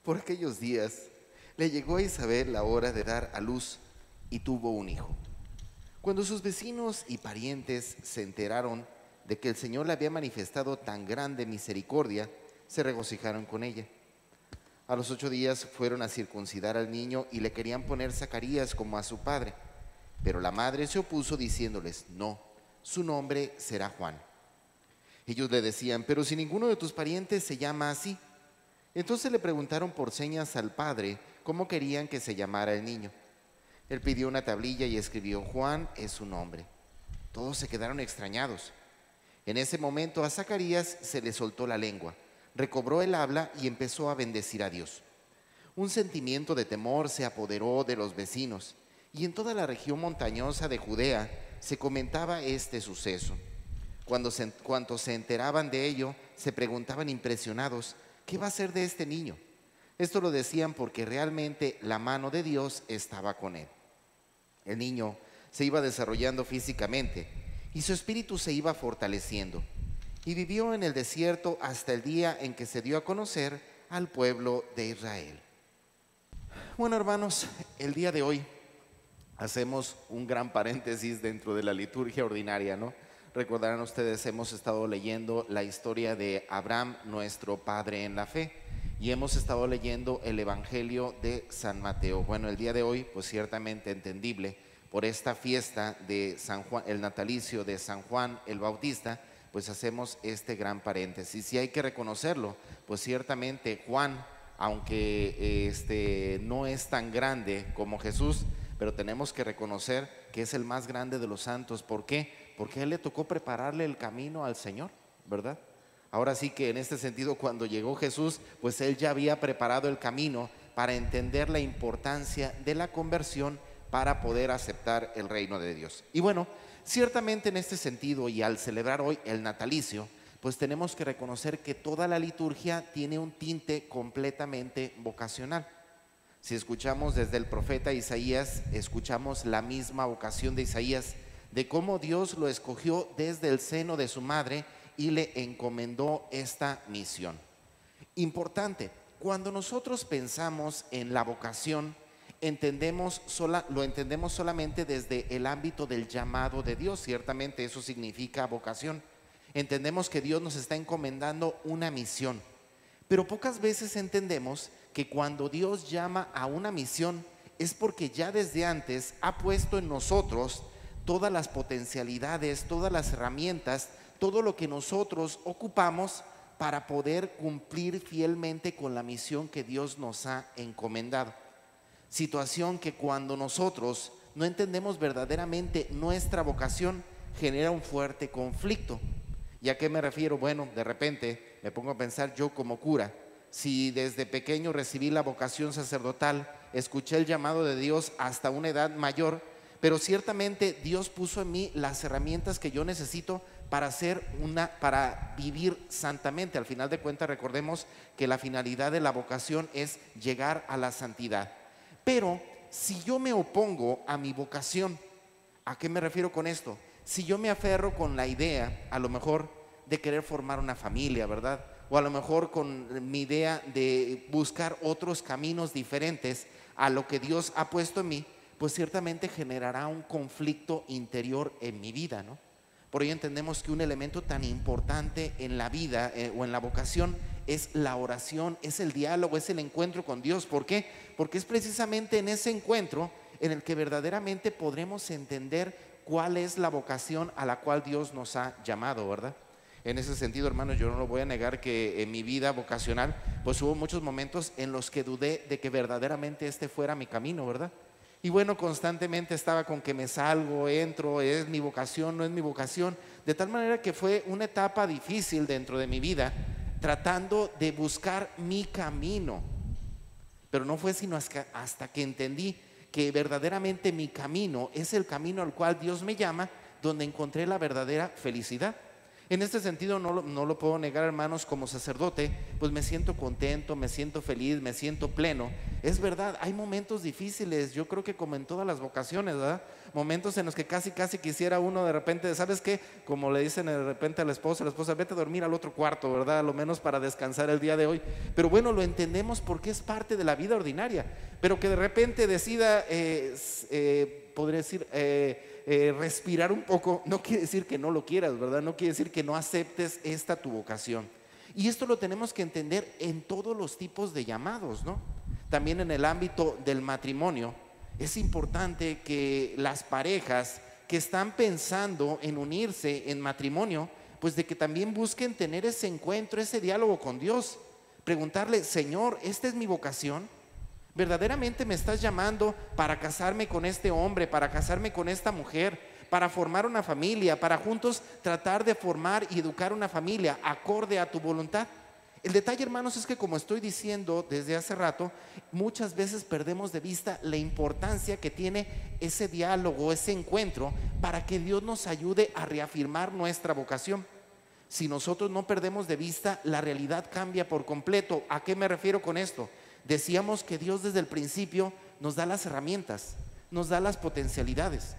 Por aquellos días le llegó a Isabel la hora de dar a luz y tuvo un hijo. Cuando sus vecinos y parientes se enteraron de que el Señor le había manifestado tan grande misericordia, se regocijaron con ella. A los 8 días fueron a circuncidar al niño y le querían poner Zacarías como a su padre. Pero la madre se opuso diciéndoles: no, su nombre será Juan. Ellos le decían: pero si ninguno de tus parientes se llama así. Entonces le preguntaron por señas al padre cómo querían que se llamara el niño. Él pidió una tablilla y escribió: Juan es su nombre. Todos se quedaron extrañados. En ese momento a Zacarías se le soltó la lengua, recobró el habla y empezó a bendecir a Dios. Un sentimiento de temor se apoderó de los vecinos, y en toda la región montañosa de Judea se comentaba este suceso. Cuantos se enteraban de ello, se preguntaban impresionados: ¿qué va a ser de este niño? Esto lo decían porque realmente la mano de Dios estaba con él. El niño se iba desarrollando físicamente y su espíritu se iba fortaleciendo. Y vivió en el desierto hasta el día en que se dio a conocer al pueblo de Israel. Bueno, hermanos, el día de hoy hacemos un gran paréntesis dentro de la liturgia ordinaria, ¿no? Recordarán ustedes, hemos estado leyendo la historia de Abraham, nuestro padre en la fe, y hemos estado leyendo el Evangelio de San Mateo. Bueno, el día de hoy, pues ciertamente entendible, por esta fiesta de San Juan, el natalicio de San Juan el Bautista, pues hacemos este gran paréntesis. Y hay que reconocerlo, pues ciertamente Juan, aunque no es tan grande como Jesús, pero tenemos que reconocer que es el más grande de los santos. ¿Por qué? Porque a él le tocó prepararle el camino al Señor, ¿verdad? Ahora sí que en este sentido, cuando llegó Jesús, pues él ya había preparado el camino para entender la importancia de la conversión para poder aceptar el reino de Dios. Y bueno, ciertamente en este sentido, y al celebrar hoy el natalicio, pues tenemos que reconocer que toda la liturgia tiene un tinte completamente vocacional. Si escuchamos desde el profeta Isaías, escuchamos la misma vocación de Isaías, de cómo Dios lo escogió desde el seno de su madre y le encomendó esta misión. Importante, cuando nosotros pensamos en la vocación, lo entendemos solamente desde el ámbito del llamado de Dios. Ciertamente eso significa vocación. Entendemos que Dios nos está encomendando una misión, pero pocas veces entendemos que cuando Dios llama a una misión es porque ya desde antes ha puesto en nosotros todas las potencialidades, todas las herramientas, todo lo que nosotros ocupamos para poder cumplir fielmente con la misión que Dios nos ha encomendado. Situación que cuando nosotros no entendemos verdaderamente nuestra vocación, genera un fuerte conflicto. ¿Y a qué me refiero? Bueno, de repente me pongo a pensar yo como cura, si desde pequeño recibí la vocación sacerdotal, escuché el llamado de Dios hasta una edad mayor, pero ciertamente Dios puso en mí las herramientas que yo necesito para vivir santamente. Al final de cuentas, recordemos que la finalidad de la vocación es llegar a la santidad. Pero si yo me opongo a mi vocación, ¿a qué me refiero con esto? Si yo me aferro con la idea, a lo mejor, de querer formar una familia, ¿verdad? O a lo mejor con mi idea de buscar otros caminos diferentes a lo que Dios ha puesto en mí, pues ciertamente generará un conflicto interior en mi vida, ¿no? Por ello entendemos que un elemento tan importante en la vida o en la vocación es la oración, es el diálogo, es el encuentro con Dios. ¿Por qué? Porque es precisamente en ese encuentro en el que verdaderamente podremos entender cuál es la vocación a la cual Dios nos ha llamado, ¿verdad? En ese sentido, hermanos, yo no lo voy a negar que en mi vida vocacional, pues hubo muchos momentos en los que dudé de que verdaderamente este fuera mi camino, ¿verdad? Y bueno, constantemente estaba con que me salgo, entro, es mi vocación, no es mi vocación, de tal manera que fue una etapa difícil dentro de mi vida, tratando de buscar mi camino. Pero no fue sino hasta que entendí que verdaderamente mi camino es el camino al cual Dios me llama, donde encontré la verdadera felicidad. En este sentido no lo puedo negar, hermanos, como sacerdote, pues me siento contento, me siento feliz, me siento pleno. Es verdad, hay momentos difíciles, yo creo que como en todas las vocaciones, ¿verdad? Momentos en los que casi quisiera uno de repente, ¿sabes qué? Como le dicen de repente a la esposa, vete a dormir al otro cuarto, ¿verdad? A lo menos para descansar el día de hoy. Pero bueno, lo entendemos porque es parte de la vida ordinaria. Pero que de repente decida, podría decir, respirar un poco, no quiere decir que no lo quieras, ¿verdad? No quiere decir que no aceptes esta tu vocación. Y esto lo tenemos que entender en todos los tipos de llamados, ¿no? También en el ámbito del matrimonio, es importante que las parejas que están pensando en unirse en matrimonio, pues de que también busquen tener ese encuentro, ese diálogo con Dios. Preguntarle, Señor, ¿esta es mi vocación? ¿Verdaderamente me estás llamando para casarme con este hombre, para casarme con esta mujer, para formar una familia, para juntos tratar de formar y educar una familia acorde a tu voluntad? El detalle, hermanos, es que como estoy diciendo desde hace rato, muchas veces perdemos de vista la importancia que tiene ese diálogo, ese encuentro, para que Dios nos ayude a reafirmar nuestra vocación. Si nosotros no perdemos de vista, la realidad cambia por completo. ¿A qué me refiero con esto? Decíamos que Dios desde el principio nos da las herramientas, nos da las potencialidades.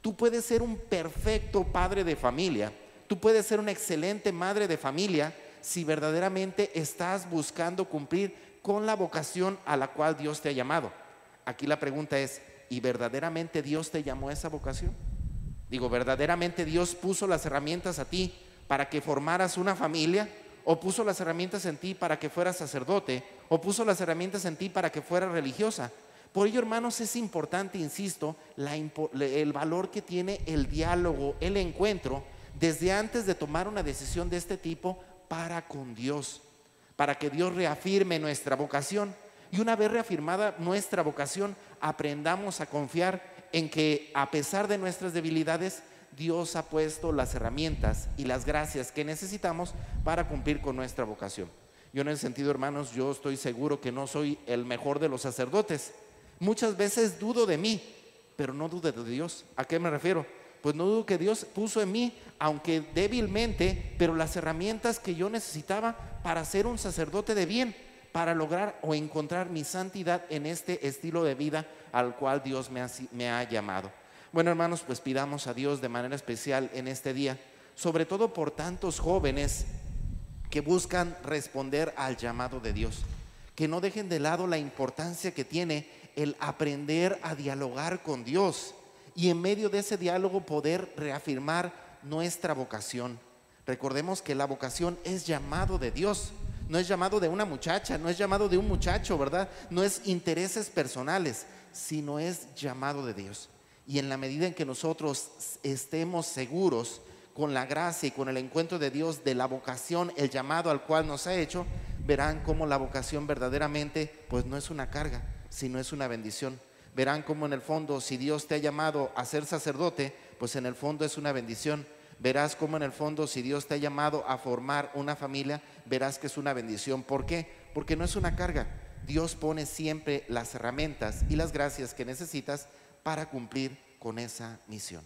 Tú puedes ser un perfecto padre de familia, tú puedes ser una excelente madre de familia si verdaderamente estás buscando cumplir con la vocación a la cual Dios te ha llamado. Aquí la pregunta es, ¿y verdaderamente Dios te llamó a esa vocación? Digo, ¿verdaderamente Dios puso las herramientas a ti para que formaras una familia? ¿O puso las herramientas en ti para que fueras sacerdote? ¿O puso las herramientas en ti para que fueras religiosa? Por ello, hermanos, es importante, insisto, el valor que tiene el diálogo, el encuentro, desde antes de tomar una decisión de este tipo para con Dios, para que Dios reafirme nuestra vocación. Y una vez reafirmada nuestra vocación, aprendamos a confiar en que a pesar de nuestras debilidades, Dios ha puesto las herramientas y las gracias que necesitamos para cumplir con nuestra vocación. Yo en ese sentido, hermanos, yo estoy seguro que no soy el mejor de los sacerdotes. Muchas veces dudo de mí, pero no dudo de Dios. ¿A qué me refiero? Pues no dudo que Dios puso en mí, aunque débilmente, pero las herramientas que yo necesitaba para ser un sacerdote de bien, para lograr o encontrar mi santidad en este estilo de vida al cual Dios me ha llamado. Bueno, hermanos, pues pidamos a Dios de manera especial en este día, sobre todo por tantos jóvenes que buscan responder al llamado de Dios, que no dejen de lado la importancia que tiene el aprender a dialogar con Dios y en medio de ese diálogo poder reafirmar nuestra vocación. Recordemos que la vocación es llamado de Dios, no es llamado de una muchacha, no es llamado de un muchacho, ¿verdad? No es intereses personales, sino es llamado de Dios. Y en la medida en que nosotros estemos seguros con la gracia y con el encuentro de Dios de la vocación, el llamado al cual nos ha hecho, verán cómo la vocación verdaderamente pues no es una carga, sino es una bendición. Verán cómo en el fondo, si Dios te ha llamado a ser sacerdote, pues en el fondo es una bendición. Verás cómo en el fondo, si Dios te ha llamado a formar una familia, verás que es una bendición. ¿Por qué? Porque no es una carga. Dios pone siempre las herramientas y las gracias que necesitas para cumplir con esa misión.